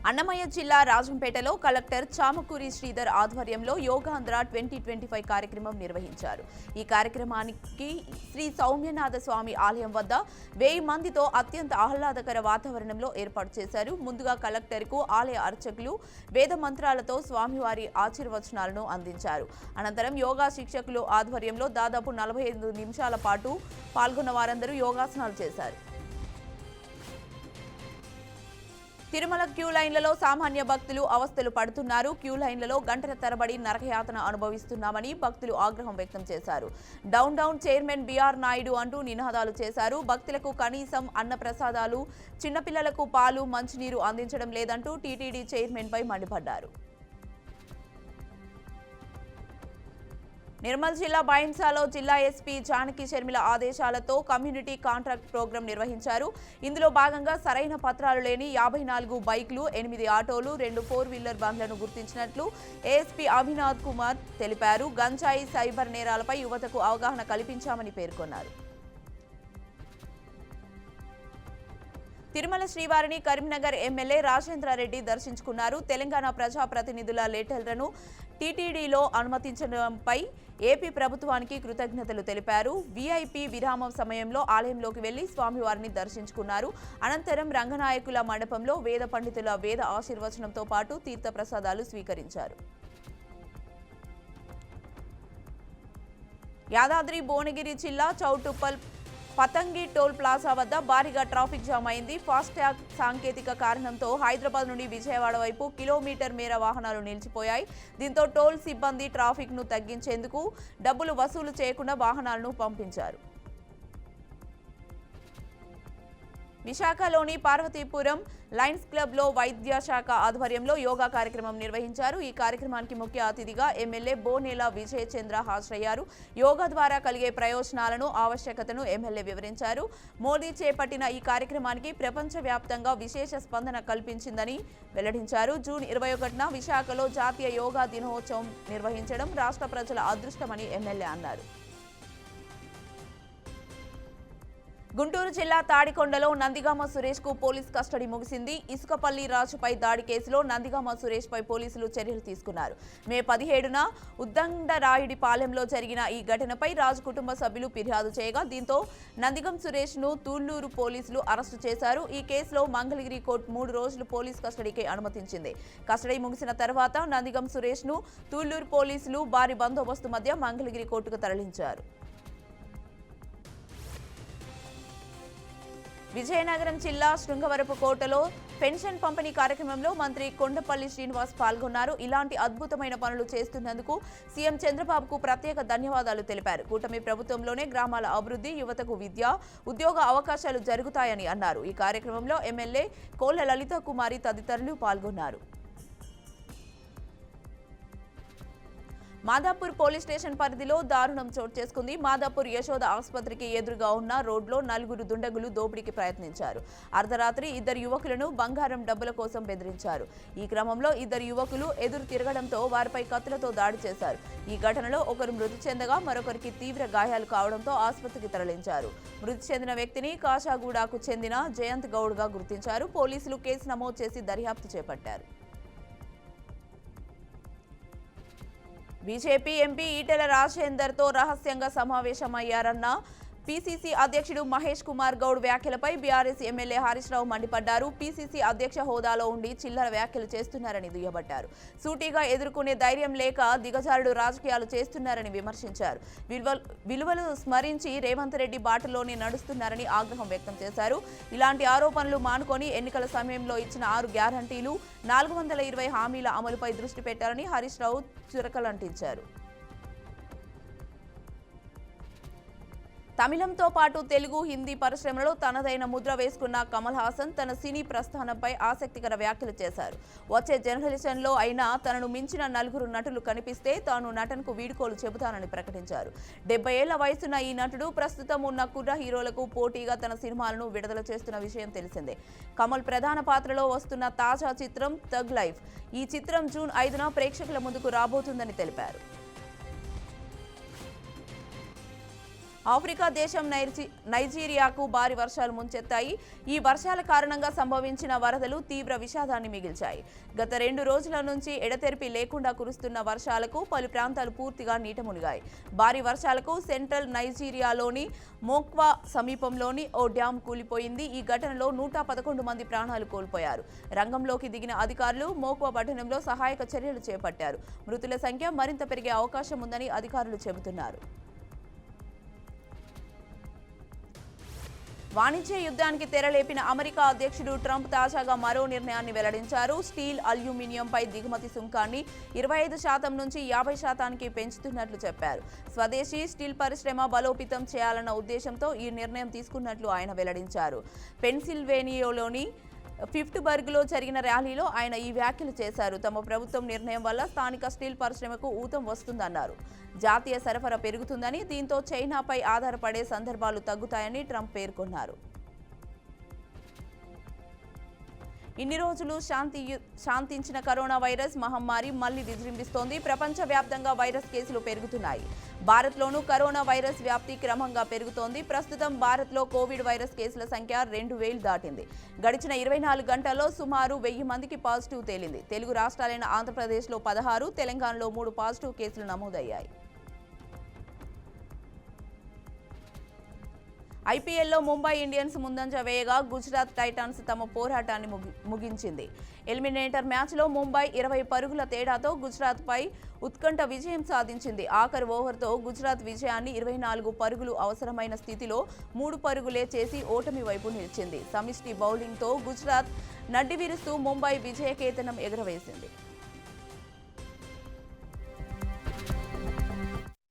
అన్నమయ్య జిల్లా రాజంపేటలో కలెక్టర్ చామకూరి శ్రీధర్ ఆధ్వర్యంలో యోగాంధ్ర 2025 కార్యక్రమం నిర్వహించారు. ఈ కార్యక్రమానికి శ్రీ సౌమ్యనాథ స్వామి ఆలయం వద్ద 1000 మందితో అత్యంత ఆహ్లాదకర వాతావరణంలో ఏర్పాటు చేశారు. ముందుగా కలెక్టర్కు ఆలయ అర్చకులు వేద మంత్రాలతో స్వామివారి ఆశీర్వచనాలను అందించారు. అనంతరం యోగా శిక్షకులు ఆధ్వర్యంలో దాదాపు 45 నిమిషాల పాటు పాల్గొన్న వారందరూ యోగాసనాలు చేశారు. తిరుమల క్యూ లైన్లలో సామాన్య భక్తులు అవస్థలు పడుతున్నారు. క్యూ లైన్లలో గంటల తరబడి నరకయాతన అనుభవిస్తున్నామని భక్తులు ఆగ్రహం వ్యక్తం చేశారు. Down down chairman BR Naidu అంటూ నినాదాలు చేశారు. భక్తులకు కనీసం అన్న ప్రసాదాలు, చిన్నపిల్లలకు పాలు, మంచినీరు అందించడం లేదంటూ టీటీడీ చైర్మన్పై మండిపడ్డారు. నిర్మల్ జిల్లా బైంసాలో జిల్లా ఎస్పీ జానకి షర్మిల ఆదేశాలతో కమ్యూనిటీ కాంట్రాక్ట్ ప్రోగ్రాం నిర్వహించారు. ఇందులో భాగంగా సరైన పత్రాలు లేని 54 బైక్లు, 8 ఆటోలు, 2 4 వీలర్ బండ్లను గుర్తించినట్లు ఏఎస్పీ అభినాథ్ కుమార్ తెలిపారు. గంజాయి, సైబర్ నేరాలపై యువతకు అవగాహన కల్పించామని పేర్కొన్నారు. తిరుమల శ్రీవారిని కరీంనగర్ ఎమ్మెల్యే రాజేంద్రారెడ్డి దర్శించుకున్నారు. తెలంగాణ ప్రజాప్రతినిధుల లెటర్లను టీటీడీలో అనుమతించడంపై ఏపీ ప్రభుత్వానికి కృతజ్ఞతలు తెలిపారు. వీఐపీ విరామం సమయంలో ఆలయంలోకి వెళ్లి స్వామివారిని దర్శించుకున్నారు. అనంతరం రంగనాయకుల మండపంలో వేద పండితుల వేద ఆశీర్వచనంతో పాటు తీర్థ ప్రసాదాలు స్వీకరించారు. యాదాద్రి భువనగిరి జిల్లా చౌటుప్పల్ పతంగి టోల్ ప్లాజా వద్ద భారీగా ట్రాఫిక్ జామ్ అయింది. ఫాస్టాగ్ సాంకేతిక కారణంతో హైదరాబాద్ నుండి విజయవాడ వైపు కిలోమీటర్ మేర వాహనాలు నిలిచిపోయాయి. దీంతో టోల్ సిబ్బంది ట్రాఫిక్ ను తగ్గించేందుకు డబ్బులు వసూలు చేయకుండా వాహనాలను పంపించారు. విశాఖలోని పార్వతీపురం లయన్స్ క్లబ్లో వైద్య శాఖ ఆధ్వర్యంలో యోగా కార్యక్రమం నిర్వహించారు. ఈ కార్యక్రమానికి ముఖ్య అతిథిగా ఎమ్మెల్యే బోనేల విజయ్ చంద్ర హాజరయ్యారు. యోగా ద్వారా కలిగే ప్రయోజనాలను, ఆవశ్యకతను ఎమ్మెల్యే వివరించారు. మోదీ చేపట్టిన ఈ కార్యక్రమానికి ప్రపంచవ్యాప్తంగా విశేష స్పందన కల్పించిందని వెల్లడించారు. జూన్ 21న విశాఖలో జాతీయ యోగా దినోత్సవం నిర్వహించడం రాష్ట్ర ప్రజల అదృష్టమని ఎమ్మెల్యే అన్నారు. గుంటూరు జిల్లా తాడికొండలో నందిగామ సురేష్ కు పోలీస్ కస్టడీ ముగిసింది. ఇసుకపల్లి రాజుపై దాడి కేసులో నందిగామ సురేష్ పై పోలీసులు చర్యలు తీసుకున్నారు. మే 17న ఉద్దండరాయుడిపాలెంలో జరిగిన ఈ ఘటనపై రాజు కుటుంబ సభ్యులు ఫిర్యాదు చేయగా దీంతో నందిగం సురేష్ ను తూళ్లూరు పోలీసులు అరెస్టు చేశారు. ఈ కేసులో మంగళగిరి కోర్టు 3 రోజులు పోలీస్ కస్టడీకి అనుమతించింది. కస్టడీ ముగిసిన తర్వాత నందిగం సురేష్ ను తూళ్లూరు పోలీసులు భారీ బందోబస్తు మధ్య మంగళగిరి కోర్టుకు తరలించారు. విజయనగరం జిల్లా శృంగవరపుకోటలో పెన్షన్ పంపిణీ కార్యక్రమంలో మంత్రి కొండపల్లి శ్రీనివాస్ పాల్గొన్నారు. ఇలాంటి అద్భుతమైన పనులు చేస్తున్నందుకు సీఎం చంద్రబాబుకు ప్రత్యేక ధన్యవాదాలు తెలిపారు. కూటమి ప్రభుత్వంలోనే గ్రామాల అభివృద్ధి, యువతకు విద్య, ఉద్యోగ అవకాశాలు జరుగుతాయని అన్నారు. ఈ కార్యక్రమంలో ఎమ్మెల్యే కోళ్ల లలిత కుమారి తదితరులు పాల్గొన్నారు. మాదాపూర్ పోలీస్ స్టేషన్ పరిధిలో దారుణం చోటు చేసుకుంది. మాదాపూర్ యశోద ఆసుపత్రికి ఎదురుగా ఉన్న రోడ్లో 4 దుండగులు దోపిడీకి ప్రయత్నించారు. అర్ధరాత్రి 2 యువకులను బంగారం డబ్బుల కోసం బెదిరించారు. ఈ క్రమంలో 2 యువకులు ఎదురు తిరగడంతో వారిపై కత్తులతో దాడి చేశారు. ఈ ఘటనలో ఒకరు మృతి చెందగా మరొకరికి తీవ్ర గాయాలు కావడంతో ఆసుపత్రికి తరలించారు. మృతి చెందిన వ్యక్తిని కాషాగూడకు చెందిన జయంత్ గౌడ్గా గుర్తించారు. పోలీసులు కేసు నమోదు చేసి దర్యాప్తు చేపట్టారు. బీజేపీ ఎంపీ ఈటెల రాజేందర్తో రహస్యంగా సమావేశమయ్యారన్న పీసీసీ అధ్యక్షుడు మహేష్ కుమార్ గౌడ్ వ్యాఖ్యలపై బీఆర్ఎస్ ఎమ్మెల్యే హరీష్ రావు మండిపడ్డారు. పీసీసీ అధ్యక్ష హోదాలో ఉండి చిల్లర వ్యాఖ్యలు చేస్తున్నారని దుయ్యబట్టారు. సూటిగా ఎదుర్కొనే ధైర్యం లేక దిగజారుడు రాజకీయాలు చేస్తున్నారని విమర్శించారు. విలువలు స్మరించి రేవంత్ రెడ్డి బాటలోనే నడుస్తున్నారని ఆగ్రహం వ్యక్తం చేశారు. ఇలాంటి ఆరోపణలు మానుకొని ఎన్నికల సమయంలో ఇచ్చిన 6 గ్యారంటీలు, 420 హామీల అమలుపై దృష్టి పెట్టారని హరీష్ రావు చురకలంటించారు. తమిళంతో పాటు తెలుగు, హిందీ పరిశ్రమలో తనదైన ముద్ర వేసుకున్న కమల్ హాసన్ తన సినీ ప్రస్థానంపై ఆసక్తికర వ్యాఖ్యలు చేశారు. వచ్చే జనరేషన్లో అయినా తనను మించిన 4 నటులు కనిపిస్తే తాను నటనకు వీడ్కోలు చెబుతానని ప్రకటించారు. 70 ఏళ్ల వయసున్న ఈ నటుడు ప్రస్తుతం ఉన్న కుర్ర హీరోలకు పోటీగా తన సినిమాలను విడుదల చేస్తున్న విషయం తెలిసిందే. కమల్ ప్రధాన పాత్రలో వస్తున్న తాజా చిత్రం థగ్ లైఫ్. ఈ చిత్రం జూన్ 5న ప్రేక్షకుల ముందుకు రాబోతుందని తెలిపారు. ఆఫ్రికా దేశం నైజీరియాకు భారీ వర్షాలు ముంచెత్తాయి. ఈ వర్షాల కారణంగా సంభవించిన వరదలు తీవ్ర విషాదాన్ని మిగిల్చాయి. గత 2 రోజుల నుంచి ఎడతెరిపి లేకుండా కురుస్తున్న వర్షాలకు పలు ప్రాంతాలు పూర్తిగా నీట మునిగాయి. భారీ వర్షాలకు సెంట్రల్ నైజీరియాలోని మోక్వా సమీపంలోని ఓ డ్యాం కూలిపోయింది. ఈ ఘటనలో 111 మంది ప్రాణాలు కోల్పోయారు. రంగంలోకి దిగిన అధికారులు మోక్వా పట్టణంలో సహాయక చర్యలు చేపట్టారు. మృతుల సంఖ్య మరింత పెరిగే అవకాశం ఉందని అధికారులు చెబుతున్నారు. వాణిజ్య యుద్ధానికి తెరలేపిన అమెరికా అధ్యక్షుడు ట్రంప్ తాజాగా మరో నిర్ణయాన్ని వెల్లడించారు. స్టీల్, అల్యూమినియంపై దిగుమతి సుంకాన్ని 25% నుంచి 50%కి పెంచుతున్నట్లు చెప్పారు. స్వదేశీ స్టీల్ పరిశ్రమ బలోపేతం చేయాలన్న ఉద్దేశంతో ఈ నిర్ణయం తీసుకున్నట్లు ఆయన వెల్లడించారు. పెన్సిల్వేనియాలోని పిట్స్బర్గ్లో జరిగిన ర్యాలీలో ఆయన ఈ వ్యాఖ్యలు చేశారు. తమ ప్రభుత్వం నిర్ణయం వల్ల స్థానిక స్టీల్ పరిశ్రమకు ఊతం వస్తుందన్నారు. జాతీయ సరఫరా పెరుగుతుందని, దీంతో చైనాపై ఆధారపడే సందర్భాలు తగ్గుతాయని ట్రంప్ పేర్కొన్నారు. ఇన్ని రోజులు శాంతించిన కరోనా వైరస్ మహమ్మారి మళ్లీ విజృంభిస్తోంది. ప్రపంచవ్యాప్తంగా వైరస్ కేసులు పెరుగుతున్నాయి. భారత్లోనూ కరోనా వైరస్ వ్యాప్తి క్రమంగా పెరుగుతోంది. ప్రస్తుతం భారత్లో కోవిడ్ వైరస్ కేసుల సంఖ్య 2000 దాటింది. గడిచిన 24 గంటల్లో సుమారు 1000 మందికి పాజిటివ్ తేలింది. తెలుగు రాష్ట్రాలైన ఆంధ్రప్రదేశ్లో 16, తెలంగాణలో 3 పాజిటివ్ కేసులు నమోదయ్యాయి. ఐపీఎల్లో ముంబై ఇండియన్స్ ముందంజ వేయగా గుజరాత్ టైటాన్స్ తమ పోరాటాన్ని ముగించింది. ఎలిమినేటర్ మ్యాచ్లో ముంబై 20 పరుగుల తేడాతో గుజరాత్పై ఉత్కంఠ విజయం సాధించింది. ఆఖరి ఓవర్తో గుజరాత్ విజయాన్ని 24 పరుగులు అవసరమైన స్థితిలో 3 పరుగులే చేసి ఓటమి వైపు నిలిచింది. సమిష్టి బౌలింగ్తో గుజరాత్ నడ్డి విరుస్తూ ముంబై విజయకేతనం ఎగురవేసింది.